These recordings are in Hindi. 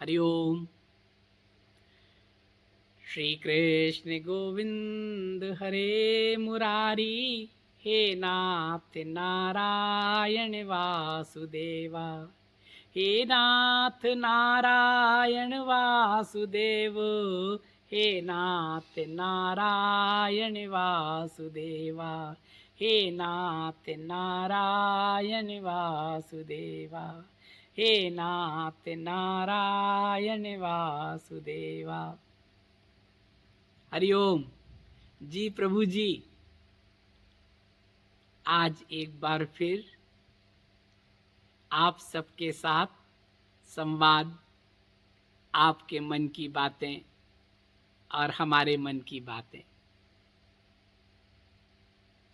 हरि ओम। श्री कृष्ण गोविंद हरे मुरारी, हे नाथ नारायण वासुदेवा। हे नाथ नारायण वासुदेव, हे नाथ नारायण वासुदेवा। हे नाथ नारायण वासुदेवा। हे नाथ नारायण वासुदेवा। हरिओम जी। प्रभु जी, आज एक बार फिर आप सबके साथ संवाद, आपके मन की बातें और हमारे मन की बातें।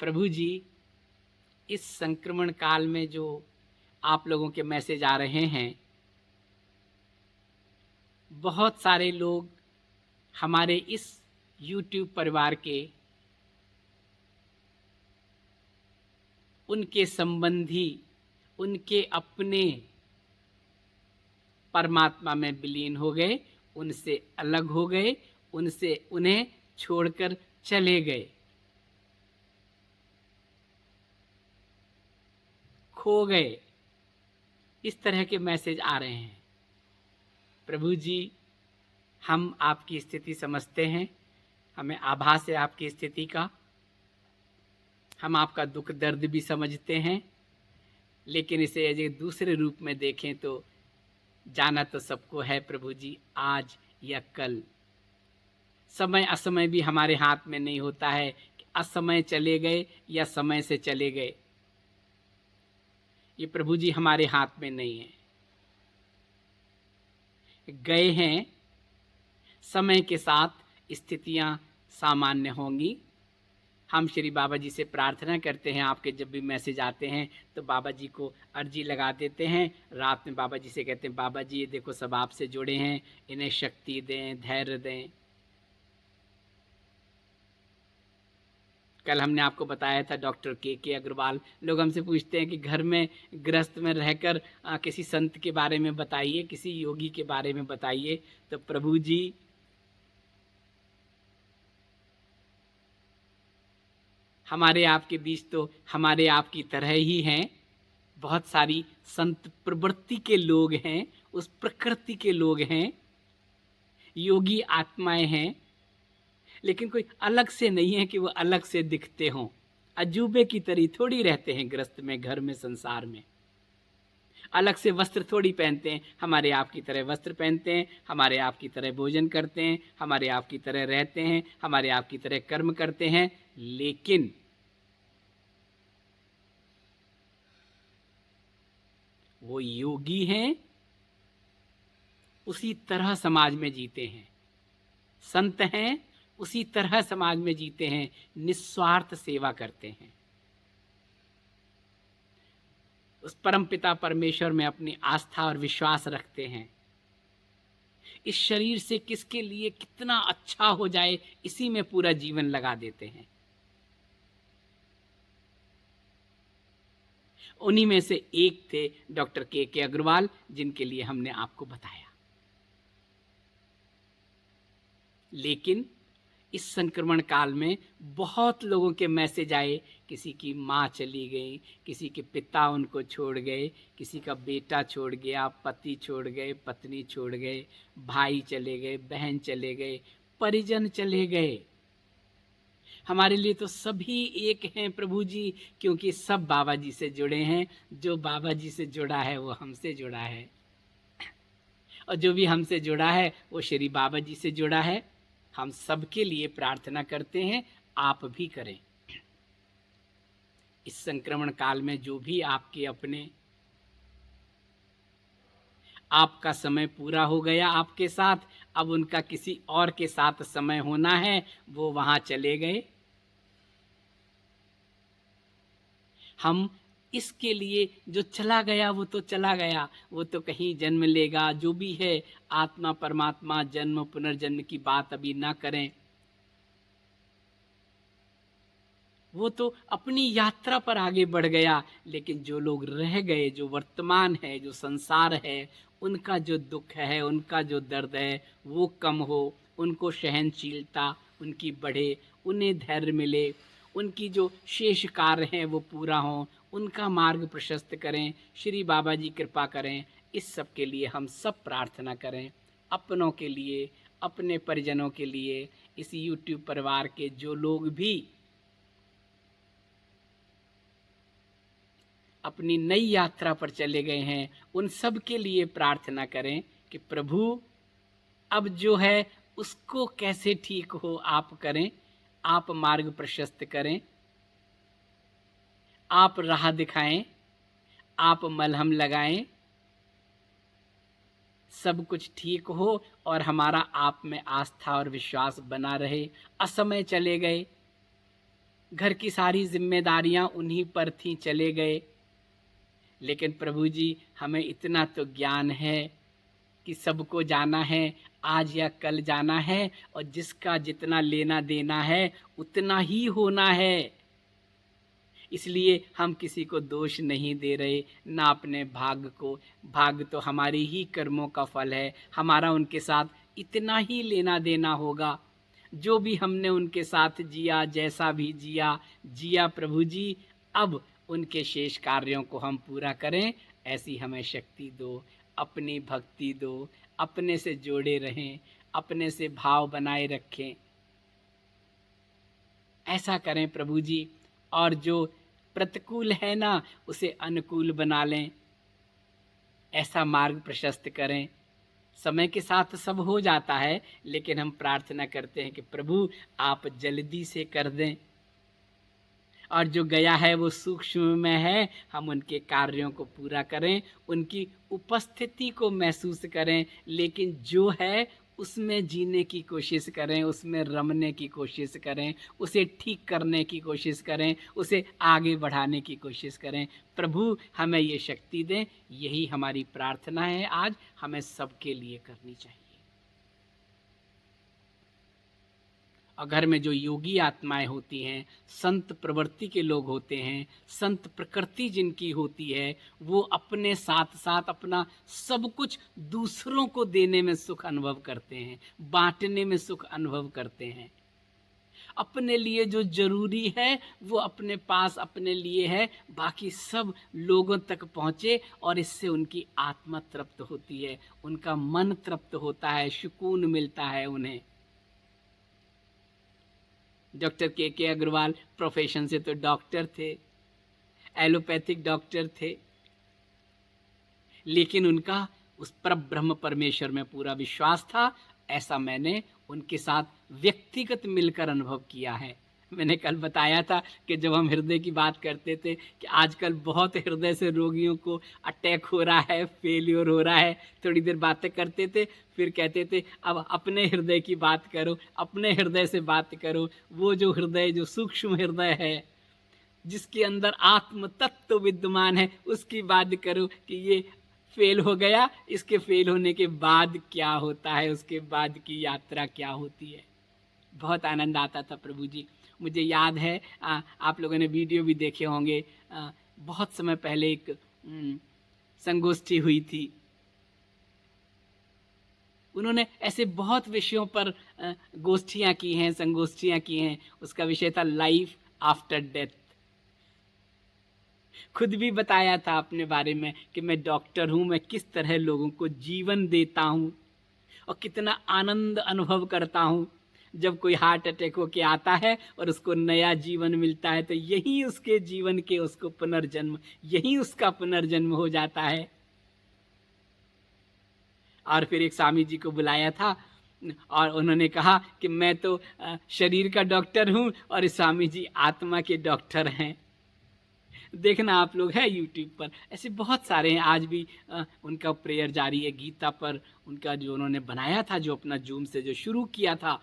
प्रभु जी, इस संक्रमण काल में जो आप लोगों के मैसेज आ रहे हैं, बहुत सारे लोग हमारे इस YouTube परिवार के, उनके संबंधी, उनके अपने परमात्मा में विलीन हो गए, उनसे अलग हो गए, उन्हें छोड़कर चले गए, खो गए। इस तरह के मैसेज आ रहे हैं। प्रभु जी, हम आपकी स्थिति समझते हैं, हमें आभास है आपकी स्थिति का, हम आपका दुख दर्द भी समझते हैं, लेकिन इसे यदि दूसरे रूप में देखें तो जाना तो सबको है प्रभु जी, आज या कल। समय असमय भी हमारे हाथ में नहीं होता है कि असमय चले गए या समय से चले गए। ये प्रभु जी हमारे हाथ में नहीं है। गए हैं, समय के साथ स्थितियां सामान्य होंगी। हम श्री बाबा जी से प्रार्थना करते हैं, आपके जब भी मैसेज आते हैं तो बाबा जी को अर्जी लगा देते हैं। रात में बाबा जी से कहते हैं, बाबा जी ये देखो सब आपसे जुड़े हैं, इन्हें शक्ति दें, धैर्य दें। कल हमने आपको बताया था डॉक्टर के अग्रवाल। लोग हमसे पूछते हैं कि घर में गृहस्थ में रहकर किसी संत के बारे में बताइए, किसी योगी के बारे में बताइए। तो प्रभु जी, हमारे आपके बीच तो हमारे आपकी तरह ही हैं। बहुत सारी संत प्रवृत्ति के लोग हैं, उस प्रकृति के लोग हैं, योगी आत्माएं हैं, लेकिन कोई अलग से नहीं है कि वो अलग से दिखते हों। अजूबे की तरह थोड़ी रहते हैं गृहस्थ में, घर में, संसार में। अलग से वस्त्र थोड़ी पहनते हैं, हमारे आपकी तरह वस्त्र पहनते हैं, हमारे आपकी तरह भोजन करते हैं, हमारे आपकी तरह रहते हैं, हमारे आपकी तरह कर्म करते हैं, लेकिन वो योगी हैं, उसी तरह समाज में जीते हैं। संत हैं, उसी तरह समाज में जीते हैं, निस्वार्थ सेवा करते हैं। उस परमपिता परमेश्वर में अपनी आस्था और विश्वास रखते हैं। इस शरीर से किसके लिए कितना अच्छा हो जाए, इसी में पूरा जीवन लगा देते हैं। उन्हीं में से एक थे डॉक्टर के अग्रवाल, जिनके लिए हमने आपको बताया। लेकिन इस संक्रमण काल में बहुत लोगों के मैसेज आए, किसी की माँ चली गई, किसी के पिता उनको छोड़ गए, किसी का बेटा छोड़ गया, पति छोड़ गए, पत्नी छोड़ गए, भाई चले गए, बहन चले गए, परिजन चले गए। हमारे लिए तो सभी एक हैं प्रभु जी, क्योंकि सब बाबा जी से जुड़े हैं। जो बाबा जी से जुड़ा है वो हमसे जुड़ा है, और जो भी हमसे जुड़ा है वो श्री बाबा जी से जुड़ा है। हम सबके लिए प्रार्थना करते हैं, आप भी करें। इस संक्रमण काल में जो भी आपके अपने, आपका समय पूरा हो गया आपके साथ, अब उनका किसी और के साथ समय होना है, वो वहां चले गए। हम इसके लिए, जो चला गया वो तो चला गया, वो तो कहीं जन्म लेगा, जो भी है आत्मा परमात्मा, जन्म पुनर्जन्म की बात अभी ना करें। वो तो अपनी यात्रा पर आगे बढ़ गया। लेकिन जो लोग रह गए, जो वर्तमान है, जो संसार है, उनका जो दुख है, उनका जो दर्द है वो कम हो, उनको सहनशीलता उनकी बढ़े, उन्हें धैर्य मिले, उनकी जो शेष कार्य हैं वो पूरा हों, उनका मार्ग प्रशस्त करें। श्री बाबा जी कृपा करें। इस सब के लिए हम सब प्रार्थना करें, अपनों के लिए, अपने परिजनों के लिए, इस यूट्यूब परिवार के जो लोग भी अपनी नई यात्रा पर चले गए हैं, उन सब के लिए प्रार्थना करें कि प्रभु अब जो है उसको कैसे ठीक हो आप करें, आप मार्ग प्रशस्त करें, आप राह दिखाएं, आप मलहम लगाएं, सब कुछ ठीक हो और हमारा आप में आस्था और विश्वास बना रहे। असमय चले गए, घर की सारी जिम्मेदारियां उन्हीं पर थीं, चले गए, लेकिन प्रभु जी हमें इतना तो ज्ञान है कि सबको जाना है, आज या कल जाना है, और जिसका जितना लेना देना है उतना ही होना है। इसलिए हम किसी को दोष नहीं दे रहे, ना अपने भाग्य को। भाग्य तो हमारी ही कर्मों का फल है, हमारा उनके साथ इतना ही लेना देना होगा। जो भी हमने उनके साथ जिया, जैसा भी जिया जिया प्रभु जी, अब उनके शेष कार्यों को हम पूरा करें, ऐसी हमें शक्ति दो, अपनी भक्ति दो, अपने से जोड़े रहें, अपने से भाव बनाए रखें। ऐसा करें प्रभु जी, और जो प्रतिकूल है ना उसे अनुकूल बना लें, ऐसा मार्ग प्रशस्त करें। समय के साथ सब हो जाता है, लेकिन हम प्रार्थना करते हैं कि प्रभु आप जल्दी से कर दें, और जो गया है वो सूक्ष्म में है, हम उनके कार्यों को पूरा करें, उनकी उपस्थिति को महसूस करें, लेकिन जो है उसमें जीने की कोशिश करें, उसमें रमने की कोशिश करें, उसे ठीक करने की कोशिश करें, उसे आगे बढ़ाने की कोशिश करें। प्रभु हमें ये शक्ति दें, यही हमारी प्रार्थना है, आज हमें सबके लिए करनी चाहिए। और घर में जो योगी आत्माएं होती हैं, संत प्रवृत्ति के लोग होते हैं, संत प्रकृति जिनकी होती है, वो अपने साथ साथ अपना सब कुछ दूसरों को देने में सुख अनुभव करते हैं, बांटने में सुख अनुभव करते हैं। अपने लिए जो जरूरी है वो अपने पास अपने लिए है, बाकी सब लोगों तक पहुँचे, और इससे उनकी आत्मा तृप्त होती है, उनका मन तृप्त होता है, सुकून मिलता है उन्हें। डॉक्टर के अग्रवाल प्रोफेशन से तो डॉक्टर थे, एलोपैथिक डॉक्टर थे, लेकिन उनका उस परब्रह्म परमेश्वर में पूरा विश्वास था। ऐसा मैंने उनके साथ व्यक्तिगत मिलकर अनुभव किया है। मैंने कल बताया था कि जब हम हृदय की बात करते थे कि आजकल बहुत हृदय से रोगियों को अटैक हो रहा है, फेलियर हो रहा है, थोड़ी देर बातें करते थे, फिर कहते थे अब अपने हृदय की बात करो, अपने हृदय से बात करो। वो जो हृदय, जो सूक्ष्म हृदय है, जिसके अंदर आत्म तत्व विद्यमान है, उसकी बात करो कि ये फेल हो गया, इसके फेल होने के बाद क्या होता है, उसके बाद की यात्रा क्या होती है। बहुत आनंद आता था प्रभु जी। मुझे याद है, आप लोगों ने वीडियो भी देखे होंगे, बहुत समय पहले एक संगोष्ठी हुई थी। उन्होंने ऐसे बहुत विषयों पर गोष्ठियाँ की हैं, संगोष्ठियाँ की हैं। उसका विषय था लाइफ आफ्टर डेथ। खुद भी बताया था अपने बारे में कि मैं डॉक्टर हूँ, मैं किस तरह लोगों को जीवन देता हूँ और कितना आनंद अनुभव करता हूँ जब कोई हार्ट अटैक होके आता है और उसको नया जीवन मिलता है, तो यही उसके जीवन के उसको पुनर्जन्म, यही उसका पुनर्जन्म हो जाता है। और फिर एक स्वामी जी को बुलाया था और उन्होंने कहा कि मैं तो शरीर का डॉक्टर हूँ और इस स्वामी जी आत्मा के डॉक्टर हैं। देखना आप लोग, है यूट्यूब पर ऐसे बहुत सारे हैं। आज भी उनका प्रेयर जारी है। गीता पर उनका जो उन्होंने बनाया था, जो अपना जूम से जो शुरू किया था,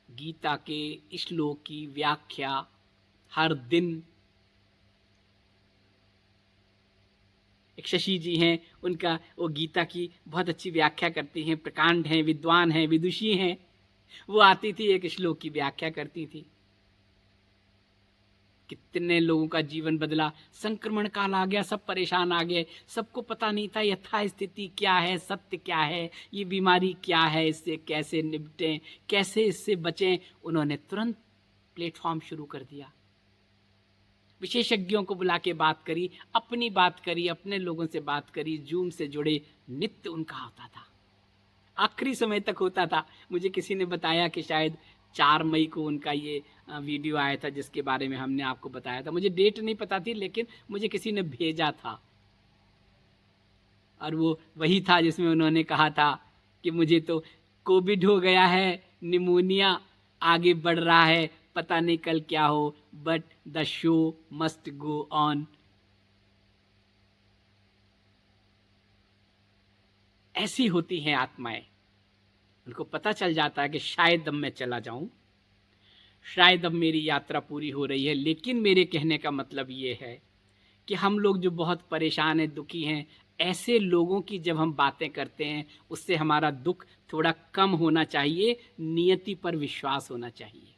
गीता के श्लोक की व्याख्या हर दिन। एक शशि जी हैं, उनका वो गीता की बहुत अच्छी व्याख्या करती हैं, प्रकांड हैं, विद्वान हैं, विदुषी हैं। वो आती थी, एक श्लोक की व्याख्या करती थी कितने लोगों का जीवन बदला। संक्रमण काल आ गया, सब परेशान आ गए, सबको पता नहीं था यथा स्थिति क्या है, सत्य क्या है, ये बीमारी क्या है, इससे कैसे निपटें, कैसे इससे बचें। उन्होंने तुरंत प्लेटफॉर्म शुरू कर दिया, विशेषज्ञों को बुला के बात करी, अपनी बात करी, अपने लोगों से बात करी, जूम से जुड़े, नित्य उनका होता था, आखिरी समय तक होता था। मुझे किसी ने बताया कि शायद 4 मई को उनका ये वीडियो आया था जिसके बारे में हमने आपको बताया था। मुझे डेट नहीं पता थी, लेकिन मुझे किसी ने भेजा था, और वो वही था जिसमें उन्होंने कहा था कि मुझे तो कोविड हो गया है, निमोनिया आगे बढ़ रहा है, पता नहीं कल क्या हो, but the show must go on. ऐसी होती हैं आत्माएं, उनको पता चल जाता है कि शायद अब मैं चला जाऊं, शायद अब मेरी यात्रा पूरी हो रही है। लेकिन मेरे कहने का मतलब ये है कि हम लोग जो बहुत परेशान हैं, दुखी हैं, ऐसे लोगों की जब हम बातें करते हैं, उससे हमारा दुख थोड़ा कम होना चाहिए, नियति पर विश्वास होना चाहिए।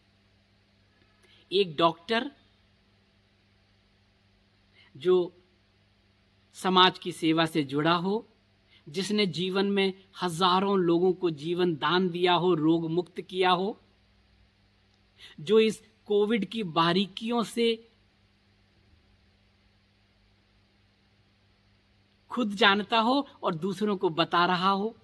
एक डॉक्टर जो समाज की सेवा से जुड़ा हो, जिसने जीवन में हजारों लोगों को जीवन दान दिया हो, रोग मुक्त किया हो, जो इस कोविड की बारीकियों से खुद जानता हो और दूसरों को बता रहा हो,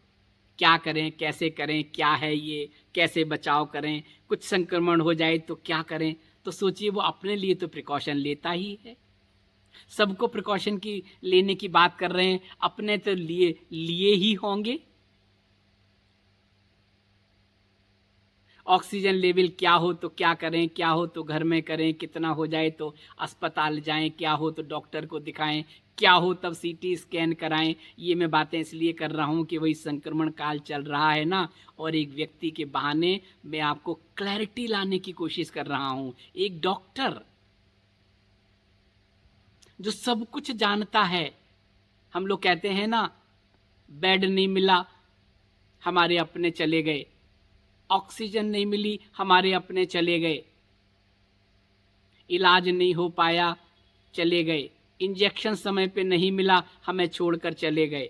क्या करें, कैसे करें, क्या है ये, कैसे बचाव करें, कुछ संक्रमण हो जाए तो क्या करें। तो सोचिए, वो अपने लिए तो प्रिकॉशन लेता ही है, सबको प्रिकॉशन की लेने की बात कर रहे हैं, अपने तो लिए ही होंगे। ऑक्सीजन लेवल क्या हो तो क्या करें, क्या हो तो घर में करें, कितना हो जाए तो अस्पताल जाएं, क्या हो तो डॉक्टर को दिखाएं, क्या हो तब सीटी स्कैन कराएं। ये मैं बातें इसलिए कर रहा हूं कि वही संक्रमण काल चल रहा है ना, और एक व्यक्ति के बहाने मैं आपको क्लैरिटी लाने की कोशिश कर रहा हूं। एक डॉक्टर जो सब कुछ जानता है, हम लोग कहते हैं ना, बेड नहीं मिला, हमारे अपने चले गए, ऑक्सीजन नहीं मिली, हमारे अपने चले गए, इलाज नहीं हो पाया, चले गए, इंजेक्शन समय पे नहीं मिला, हमें छोड़कर चले गए।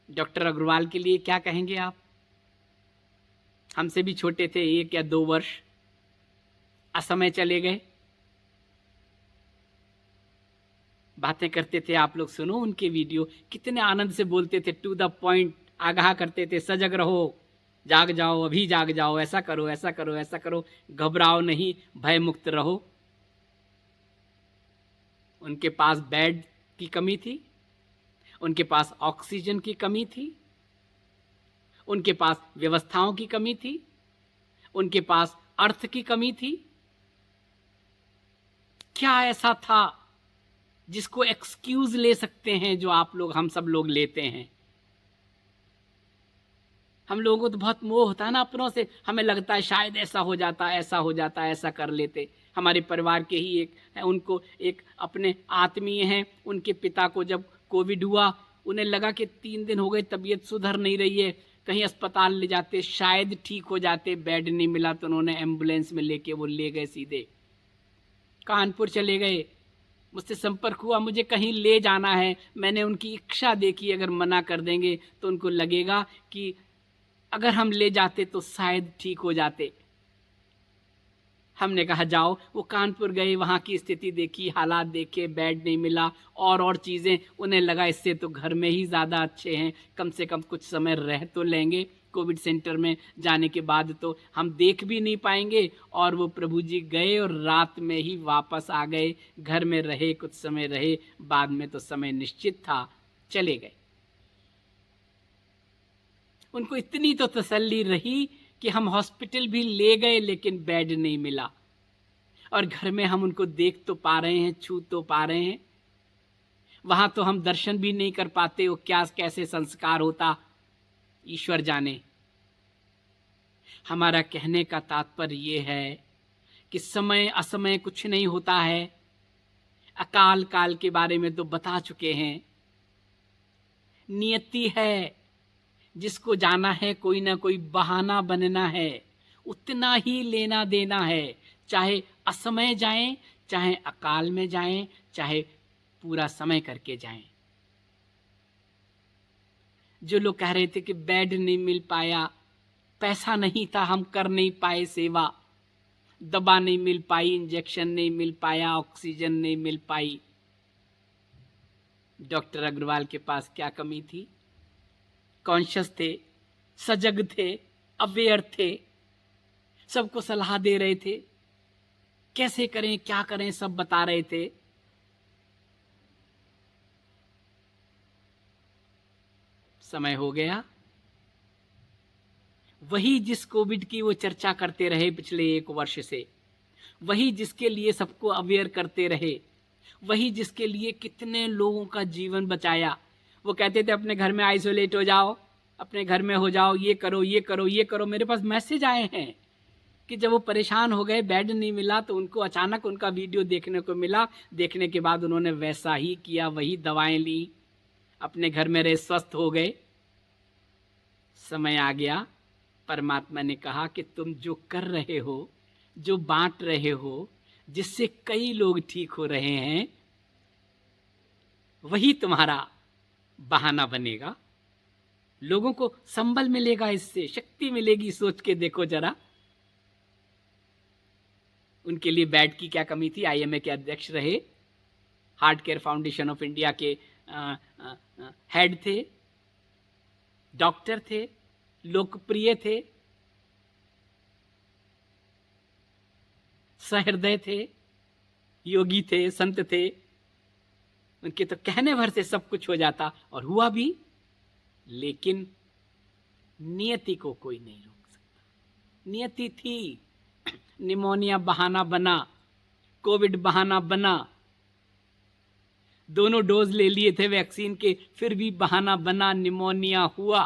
डॉक्टर अग्रवाल के लिए क्या कहेंगे आप? हमसे भी छोटे थे, 1 या 2 वर्ष, असमय चले गए। बातें करते थे, आप लोग सुनो उनके वीडियो, कितने आनंद से बोलते थे, टू द पॉइंट, आगाह करते थे, सजग रहो, जाग जाओ, अभी जाग जाओ, ऐसा करो, ऐसा करो, ऐसा करो, घबराओ नहीं, भय मुक्त रहो। उनके पास बेड की कमी थी, उनके पास ऑक्सीजन की कमी थी, उनके पास व्यवस्थाओं की कमी थी, उनके पास अर्थ की कमी थी। क्या ऐसा था जिसको एक्सक्यूज ले सकते हैं जो आप लोग, हम सब लोग लेते हैं? हम लोगों को तो बहुत मोह होता है ना अपनों से, हमें लगता है शायद ऐसा हो जाता, ऐसा हो जाता, ऐसा कर लेते। हमारे परिवार के ही एक है, उनको एक अपने आत्मीय हैं, उनके पिता को जब कोविड हुआ, उन्हें लगा कि 3 दिन हो गए, तबीयत सुधर नहीं रही है, कहीं अस्पताल ले जाते, शायद ठीक हो जाते, बेड नहीं मिला तो उन्होंने एम्बुलेंस में लेके वो ले गए, सीधे कानपुर चले गए। मुझसे संपर्क हुआ, मुझे कहीं ले जाना है, मैंने उनकी इच्छा देखी, अगर मना कर देंगे तो उनको लगेगा कि अगर हम ले जाते तो शायद ठीक हो जाते। हमने कहा जाओ, वो कानपुर गए, वहाँ की स्थिति देखी, हालात देखे, बेड नहीं मिला और चीज़ें, उन्हें लगा इससे तो घर में ही ज़्यादा अच्छे हैं, कम से कम कुछ समय रह तो लेंगे, कोविड सेंटर में जाने के बाद तो हम देख भी नहीं पाएंगे। और वो प्रभु जी गए और रात में ही वापस आ गए, घर में रहे, कुछ समय रहे, बाद में तो समय निश्चित था, चले गए। उनको इतनी तो तसल्ली रही कि हम हॉस्पिटल भी ले गए लेकिन बेड नहीं मिला, और घर में हम उनको देख तो पा रहे हैं, छू तो पा रहे हैं, वहां तो हम दर्शन भी नहीं कर पाते, वो क्या कैसे संस्कार होता, ईश्वर जाने। हमारा कहने का तात्पर्य ये है कि समय असमय कुछ नहीं होता है, अकाल काल के बारे में तो बता चुके हैं, नियति है, जिसको जाना है कोई ना कोई बहाना बनना है, उतना ही लेना देना है, चाहे असमय जाएं, चाहे अकाल में जाएं, चाहे पूरा समय करके जाएं। जो लोग कह रहे थे कि बेड नहीं मिल पाया, पैसा नहीं था, हम कर नहीं पाए सेवा, दवा नहीं मिल पाई, इंजेक्शन नहीं मिल पाया, ऑक्सीजन नहीं मिल पाई, डॉक्टर अग्रवाल के पास क्या कमी थी? कॉन्शियस थे, सजग थे, अवेयर थे, सबको सलाह दे रहे थे, कैसे करें क्या करें सब बता रहे थे। समय हो गया, वही जिस कोविड की वो चर्चा करते रहे पिछले 1 वर्ष से, वही जिसके लिए सबको अवेयर करते रहे, वही जिसके लिए कितने लोगों का जीवन बचाया। वो कहते थे अपने घर में आइसोलेट हो जाओ, अपने घर में हो जाओ, ये करो ये करो ये करो। मेरे पास मैसेज आए हैं कि जब वो परेशान हो गए, बेड नहीं मिला, तो उनको अचानक उनका वीडियो देखने को मिला। देखने के बाद उन्होंने वैसा ही किया, वही दवाएं ली, अपने घर में रहे, स्वस्थ हो गए। समय आ गया, परमात्मा ने कहा कि तुम जो कर रहे हो, जो बांट रहे हो, जिससे कई लोग ठीक हो रहे हैं, वही तुम्हारा बहाना बनेगा। लोगों को संबल मिलेगा, इससे शक्ति मिलेगी। सोच के देखो जरा, उनके लिए बेड की क्या कमी थी? आईएमए के अध्यक्ष रहे, heart care foundation of India के हेड थे, डॉक्टर थे, लोकप्रिय थे, सहृदय थे, योगी थे, संत थे। उनके तो कहने भर से सब कुछ हो जाता, और हुआ भी। लेकिन नियति को कोई नहीं रोक सकता। नियति थी, निमोनिया बहाना बना, कोविड बहाना बना, दोनों डोज ले लिए थे वैक्सीन के, फिर भी बहाना बना, निमोनिया हुआ,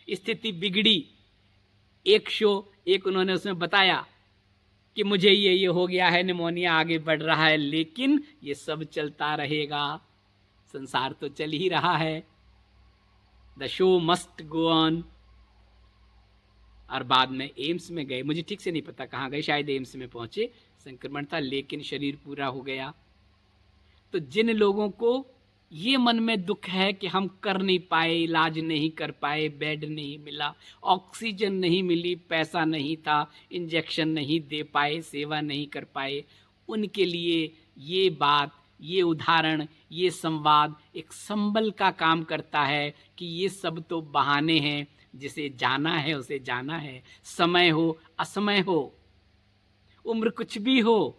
स्थिति बिगड़ी। एक शो, एक उन्होंने उसमें बताया कि मुझे ये हो गया है, निमोनिया आगे बढ़ रहा है, लेकिन ये सब चलता रहेगा, संसार तो चल ही रहा है, the show must go on. और बाद में एम्स में गए, मुझे ठीक से नहीं पता कहाँ गए, शायद एम्स में पहुंचे, संक्रमण था लेकिन शरीर पूरा हो गया। तो जिन लोगों को ये मन में दुख है कि हम कर नहीं पाए, इलाज नहीं कर पाए, बेड नहीं मिला, ऑक्सीजन नहीं मिली, पैसा नहीं था, इंजेक्शन नहीं दे पाए, सेवा नहीं कर पाए, उनके लिए ये बात, ये उदाहरण, ये संवाद एक संबल का काम करता है कि ये सब तो बहाने हैं, जिसे जाना है उसे जाना है। समय हो असमय हो, उम्र कुछ भी हो,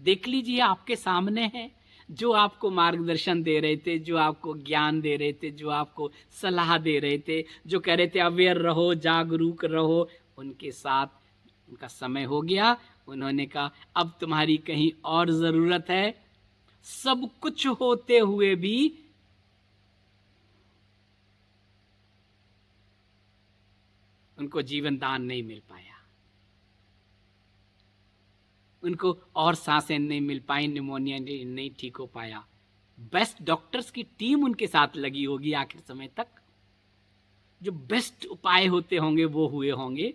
देख लीजिए आपके सामने है। जो आपको मार्गदर्शन दे रहे थे, जो आपको ज्ञान दे रहे थे, जो आपको सलाह दे रहे थे, जो कह रहे थे अवेयर रहो, जागरूक रहो, उनके साथ उनका समय हो गया। उन्होंने कहा अब तुम्हारी कहीं और ज़रूरत है। सब कुछ होते हुए भी उनको जीवन दान नहीं मिल पाया, उनको और सांसें नहीं मिल पाई, निमोनिया नहीं ठीक हो पाया। बेस्ट डॉक्टर्स की टीम उनके साथ लगी होगी आखिर समय तक। जो बेस्ट उपाय होते होंगे वो हुए होंगे,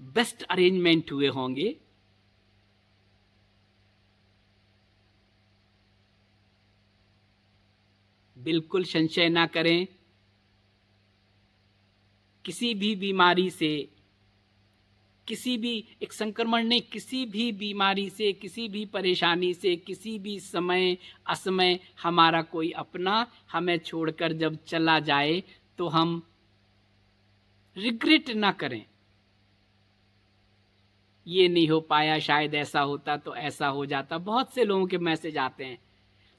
बेस्ट अरेंजमेंट हुए होंगे। बिल्कुल संशय ना करें, किसी भी बीमारी से, किसी भी एक संक्रमण ने, किसी भी बीमारी से, किसी भी परेशानी से, किसी भी समय असमय हमारा कोई अपना हमें छोड़कर जब चला जाए तो हम रिग्रेट ना करें। ये नहीं हो पाया, शायद ऐसा होता तो ऐसा हो जाता। बहुत से लोगों के मैसेज आते हैं,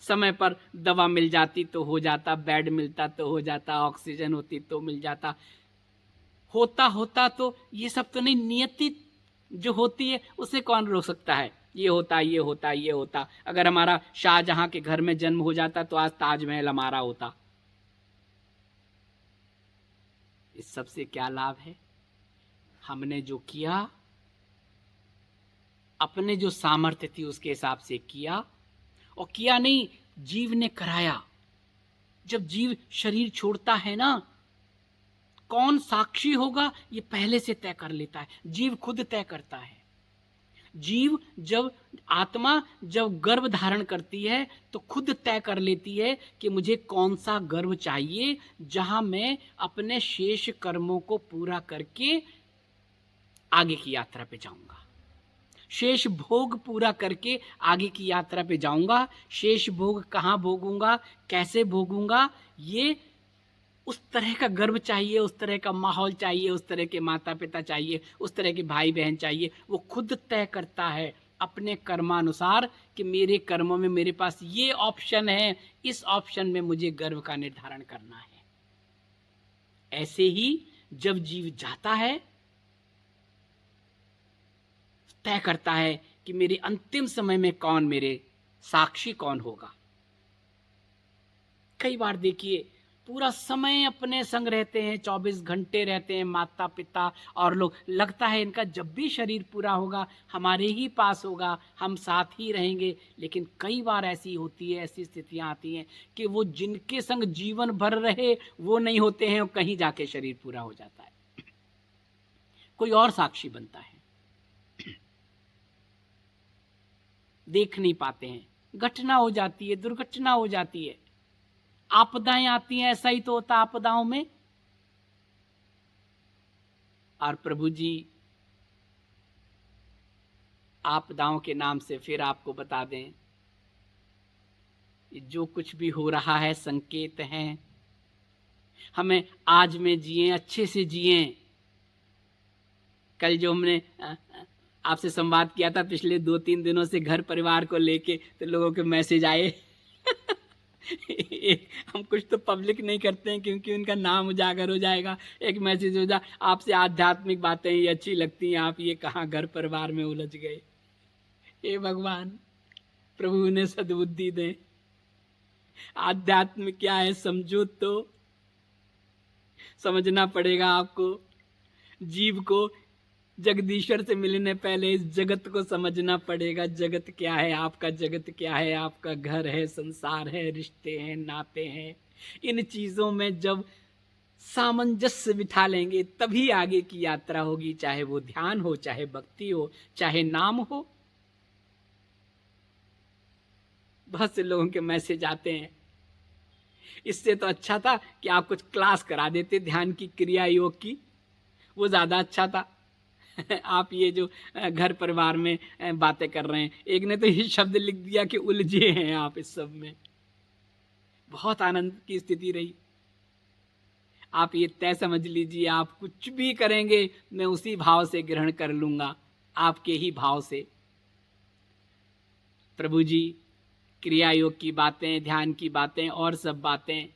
समय पर दवा मिल जाती तो हो जाता, बेड मिलता तो हो जाता, ऑक्सीजन होती तो मिल जाता, होता होता तो ये सब तो नहीं। नियति जो होती है उसे कौन रोक सकता है? ये होता ये होता ये होता। अगर हमारा शाहजहां के घर में जन्म हो जाता तो आज ताजमहल हमारा होता। इस सब से क्या लाभ है? हमने जो किया, अपने जो सामर्थ्य थी उसके हिसाब से किया, और किया नहीं, जीव ने कराया। जब जीव शरीर छोड़ता है ना, कौन साक्षी होगा ये पहले से तय कर लेता है, जीव खुद तय करता है। जीव जब आत्मा जब गर्भ धारण करती है तो खुद तय कर लेती है कि मुझे कौन सा गर्भ चाहिए जहां मैं अपने शेष कर्मों को पूरा करके आगे की यात्रा पे जाऊंगा, शेष भोग पूरा करके आगे की यात्रा पे जाऊंगा। शेष भोग कहाँ भोगूंगा, कैसे भोगूंगा, ये उस तरह का गर्भ चाहिए, उस तरह का माहौल चाहिए, उस तरह के माता पिता चाहिए, उस तरह के भाई बहन चाहिए। वो खुद तय करता है अपने कर्मानुसार कि मेरे कर्मों में मेरे पास ये ऑप्शन है, इस ऑप्शन में मुझे गर्भ का निर्धारण करना है। ऐसे ही जब जीव जाता है तय करता है कि मेरे अंतिम समय में कौन मेरे साक्षी कौन होगा। कई बार देखिए पूरा समय अपने संग रहते हैं, 24 घंटे रहते हैं माता पिता और लोग, लगता है इनका जब भी शरीर पूरा होगा हमारे ही पास होगा, हम साथ ही रहेंगे। लेकिन कई बार ऐसी होती है, ऐसी स्थितियां आती हैं कि वो जिनके संग जीवन भर रहे वो नहीं होते हैं, कहीं जाके शरीर पूरा हो जाता है, कोई और साक्षी बनता है, देख नहीं पाते हैं, घटना हो जाती है, दुर्घटना हो जाती है, आपदाएं आती हैं। ऐसा ही तो होता आपदाओं में। और प्रभु जी आपदाओं के नाम से फिर आपको बता दें, जो कुछ भी हो रहा है संकेत हैं, हमें आज में जिए, अच्छे से जिए। कल जो हमने आपसे संवाद किया था पिछले 2-3 दिनों से घर परिवार को लेके, तो लोगों के मैसेज आए हम कुछ तो पब्लिक नहीं करते हैं क्योंकि उनका नाम उजागर हो जाएगा। एक मैसेज हो जाए, आपसे आध्यात्मिक बातें ये अच्छी लगती हैं, आप ये कहाँ घर परिवार में उलझ गए। हे भगवान, प्रभु ने सद्बुद्धि दे। आध्यात्म क्या है समझो तो, समझना पड़ेगा आपको। जीव को जगदीश्वर से मिलने पहले इस जगत को समझना पड़ेगा। जगत क्या है, आपका जगत क्या है, आपका घर है, संसार है, रिश्ते हैं, नाते हैं। इन चीजों में जब सामंजस्य बिठा लेंगे तभी आगे की यात्रा होगी, चाहे वो ध्यान हो, चाहे भक्ति हो, चाहे नाम हो। बहुत से लोगों के मैसेज आते हैं, इससे तो अच्छा था कि आप कुछ क्लास करा देते ध्यान की, क्रिया योग की, वो ज्यादा अच्छा था। आप ये जो घर परिवार में बातें कर रहे हैं, एक ने तो ये शब्द लिख दिया कि उलझे हैं आप इस सब में। बहुत आनंद की स्थिति रही। आप ये तय समझ लीजिए, आप कुछ भी करेंगे मैं उसी भाव से ग्रहण कर लूंगा, आपके ही भाव से। प्रभु जी क्रिया योग की बातें, ध्यान की बातें और सब बातें,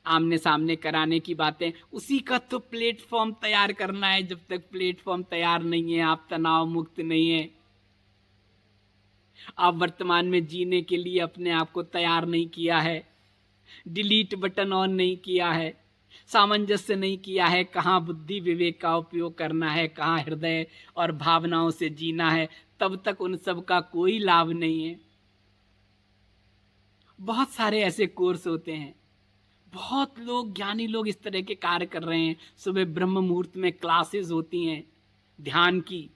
आमने सामने कराने की बातें, उसी का तो प्लेटफॉर्म तैयार करना है। जब तक प्लेटफॉर्म तैयार नहीं है, आप तनाव मुक्त नहीं है, आप वर्तमान में जीने के लिए अपने आप को तैयार नहीं किया है, डिलीट बटन ऑन नहीं किया है, सामंजस्य नहीं किया है, कहाँ बुद्धि विवेक का उपयोग करना है, कहाँ हृदय और भावनाओं से जीना है, तब तक उन सब का कोई लाभ नहीं है। बहुत सारे ऐसे कोर्स होते हैं, बहुत लोग, ज्ञानी लोग इस तरह के कार्य कर रहे हैं। सुबह ब्रह्म मुहूर्त में क्लासेस होती हैं ध्यान की,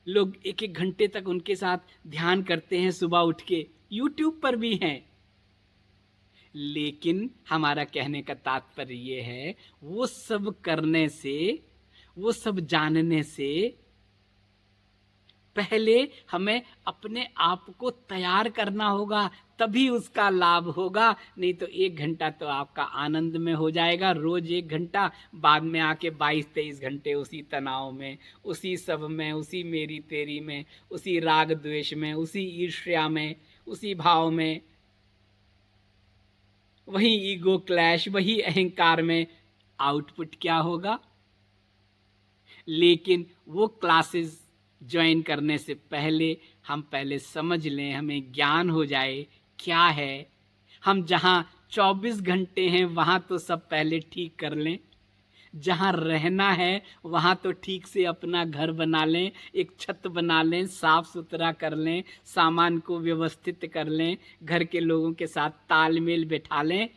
लोग 1-1 घंटे तक उनके साथ ध्यान करते हैं सुबह उठ के, यूट्यूब पर भी हैं। लेकिन हमारा कहने का तात्पर्य ये है, वो सब करने से, वो सब जानने से पहले हमें अपने आप को तैयार करना होगा, तभी उसका लाभ होगा। नहीं तो 1 घंटा तो आपका आनंद में हो जाएगा, रोज 1 घंटा, बाद में आके 22-23 घंटे उसी तनाव में, उसी सब में, उसी मेरी तेरी में, उसी राग द्वेष में, उसी ईर्ष्या में, उसी भाव में, वही ईगो क्लैश, वही अहंकार में। आउटपुट क्या होगा? लेकिन वो क्लासेस ज्वाइन करने से पहले हम पहले समझ लें, हमें ज्ञान हो जाए क्या है। हम जहाँ 24 घंटे हैं वहाँ तो सब पहले ठीक कर लें, जहाँ रहना है वहाँ तो ठीक से अपना घर बना लें, एक छत बना लें, साफ सुथरा कर लें, सामान को व्यवस्थित कर लें, घर के लोगों के साथ तालमेल बैठा लें।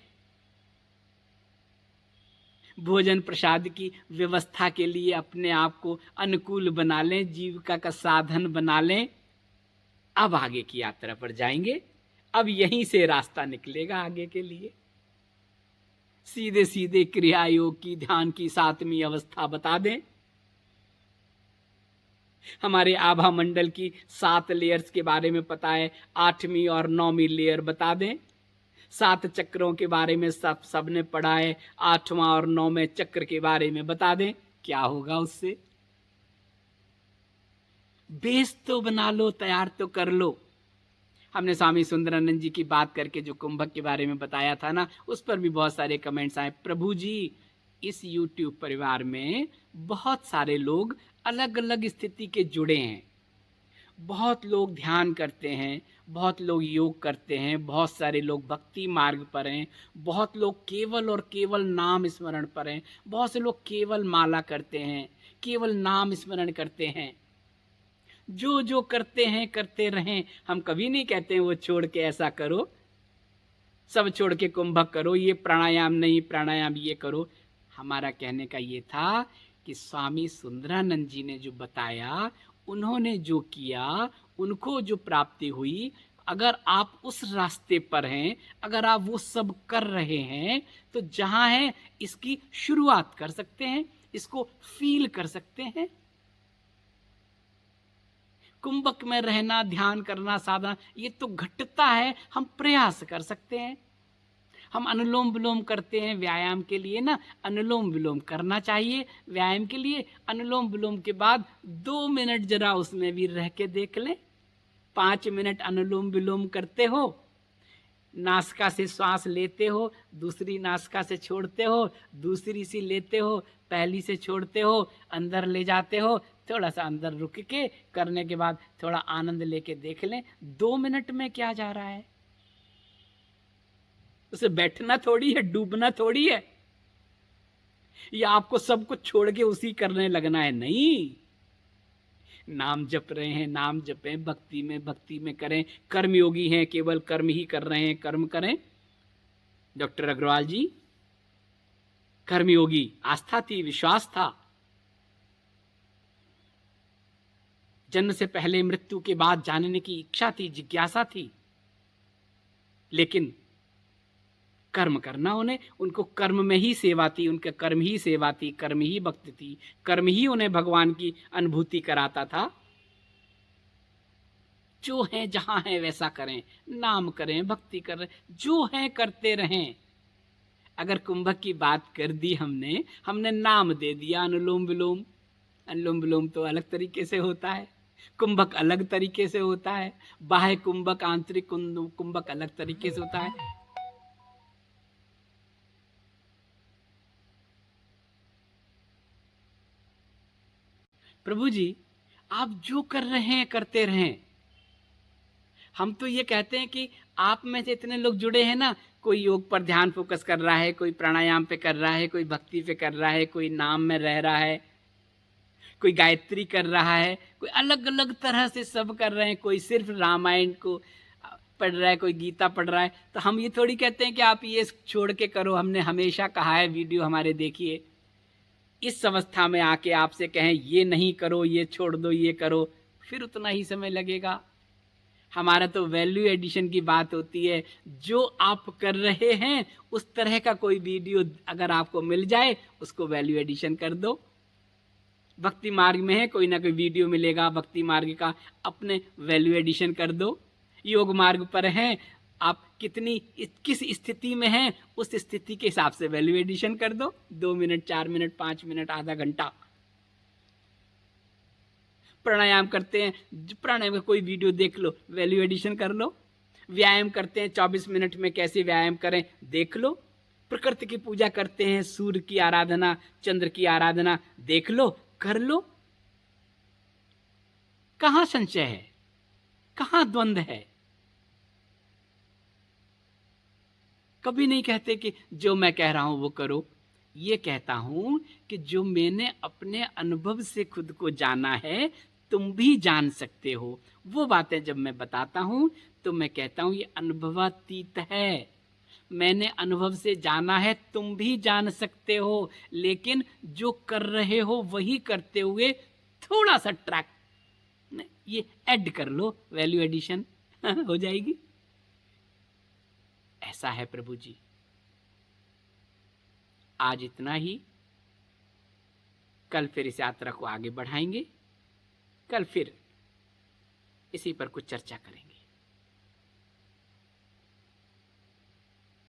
भोजन प्रसाद की व्यवस्था के लिए अपने आप को अनुकूल बना लें, जीविका का साधन बना लें। अब आगे की यात्रा पर जाएंगे। अब यहीं से रास्ता निकलेगा आगे के लिए। सीधे सीधे क्रिया योग की, ध्यान की 7वीं अवस्था बता दें। हमारे आभा मंडल की 7 लेयर्स के बारे में पता है, 8वीं और 9वीं लेयर बता दें। 7 चक्रों के बारे में सबने पढ़ा है, 8वां और 9वें चक्र के बारे में बता दें। क्या होगा उससे? बेस तो बना लो, तैयार तो कर लो। हमने स्वामी सुंदरानंद जी की बात करके जो कुंभक के बारे में बताया था ना, उस पर भी बहुत सारे कमेंट्स आए। प्रभु जी, इस YouTube परिवार में बहुत सारे लोग अलग अलग स्थिति के जुड़े हैं। बहुत लोग ध्यान करते हैं, बहुत लोग योग करते हैं, बहुत सारे लोग भक्ति मार्ग पर हैं, बहुत लोग केवल और केवल नाम स्मरण पर हैं, बहुत से लोग केवल माला करते हैं, केवल नाम स्मरण करते हैं। जो जो करते हैं करते रहें। हम कभी नहीं कहते हैं वो छोड़ के ऐसा करो, सब छोड़ के कुंभक करो, ये प्राणायाम नहीं, प्राणायाम ये करो। हमारा कहने का ये था कि स्वामी सुंदरानंद जी ने जो बताया, उन्होंने जो किया, उनको जो प्राप्ति हुई, अगर आप उस रास्ते पर हैं, अगर आप वो सब कर रहे हैं, तो जहां है इसकी शुरुआत कर सकते हैं, इसको फील कर सकते हैं। कुंभक में रहना, ध्यान करना, साधना, ये तो घटता है, हम प्रयास कर सकते हैं। हम अनुलोम विलोम करते हैं व्यायाम के लिए ना, अनुलोम विलोम करना चाहिए व्यायाम के लिए। अनुलोम विलोम के बाद 2 मिनट जरा उसमें भी रह के देख लें। 5 मिनट अनुलोम विलोम करते हो, नासिका से श्वास लेते हो, दूसरी नासिका से छोड़ते हो, दूसरी से लेते हो, पहली से छोड़ते हो, अंदर ले जाते हो, थोड़ा सा अंदर रुक के करने के बाद थोड़ा आनंद लेके देख लें 2 मिनट में क्या जा रहा है। उसे बैठना थोड़ी है, डूबना थोड़ी है, या आपको सब कुछ छोड़ के उसी करने लगना है। नहीं, नाम जप रहे हैं, नाम जपें, भक्ति में करें। कर्मयोगी हैं, केवल कर्म ही कर रहे हैं, कर्म करें। डॉक्टर अग्रवाल जी कर्मयोगी, आस्था थी, विश्वास था। जन्म से पहले, मृत्यु के बाद जानने की इच्छा थी, जिज्ञासा थी, लेकिन कर्म करना उनको कर्म में ही सेवा थी, उनके कर्म ही सेवा थी, कर्म ही भक्ति थी, कर्म ही उन्हें भगवान की अनुभूति कराता था। जो है जहां है वैसा करें, नाम करें, भक्ति करें, जो है करते रहें। अगर कुंभक की बात कर दी हमने नाम दे दिया अनुलोम विलोम। अनुलोम विलोम तो अलग तरीके से होता है, कुंभक अलग तरीके से होता है, बाह्य कुंभक, आंतरिक कुंभक अलग तरीके से होता है। प्रभु जी, आप जो कर रहे हैं करते रहें। हम तो ये कहते हैं कि आप में से इतने लोग जुड़े हैं ना, कोई योग पर ध्यान फोकस कर रहा है, कोई प्राणायाम पे कर रहा है, कोई भक्ति पे कर रहा है, कोई नाम में रह रहा है, कोई गायत्री कर रहा है, कोई अलग अलग तरह से सब कर रहे हैं, कोई सिर्फ रामायण को पढ़ रहा है, कोई गीता पढ़ रहा है। तो हम ये थोड़ी कहते हैं कि आप ये छोड़ के करो। हमने हमेशा कहा है, वीडियो हमारे देखिए, इस अवस्था में आके आपसे कहें ये नहीं करो, ये छोड़ दो, ये करो, फिर उतना ही समय लगेगा। हमारा तो वैल्यू एडिशन की बात होती है। जो आप कर रहे हैं उस तरह का कोई वीडियो अगर आपको मिल जाए, उसको वैल्यू एडिशन कर दो। भक्ति मार्ग में है, कोई ना कोई वीडियो मिलेगा भक्ति मार्ग का, अपने वैल्यू एडिशन कर दो। योग मार्ग पर हैं, आप किस स्थिति में हैं, उस स्थिति के हिसाब से वैल्यू एडिशन कर दो। 2 मिनट, 4 मिनट, 5 मिनट, आधा घंटा। प्राणायाम करते हैं, प्राणायाम का कोई वीडियो देख लो, वैल्यू एडिशन कर लो। व्यायाम करते हैं, 24 मिनट में कैसे व्यायाम करें देख लो। प्रकृति की पूजा करते हैं, सूर्य की आराधना, चंद्र की आराधना देख लो, कर लो। कहां संशय है, कहां द्वंद्व है? कभी नहीं कहते कि जो मैं कह रहा हूं वो करो। ये कहता हूं कि जो मैंने अपने अनुभव से खुद को जाना है, तुम भी जान सकते हो। वो बातें जब मैं बताता हूं तो मैं कहता हूं ये अनुभवातीत है। मैंने अनुभव से जाना है, तुम भी जान सकते हो, लेकिन जो कर रहे हो वही करते हुए थोड़ा सा ट्रैक ये ऐड कर लो, वैल्यू एडिशन हो जाएगी। ऐसा है प्रभु जी। आज इतना ही, कल फिर इस यात्रा को आगे बढ़ाएंगे, कल फिर इसी पर कुछ चर्चा करेंगे।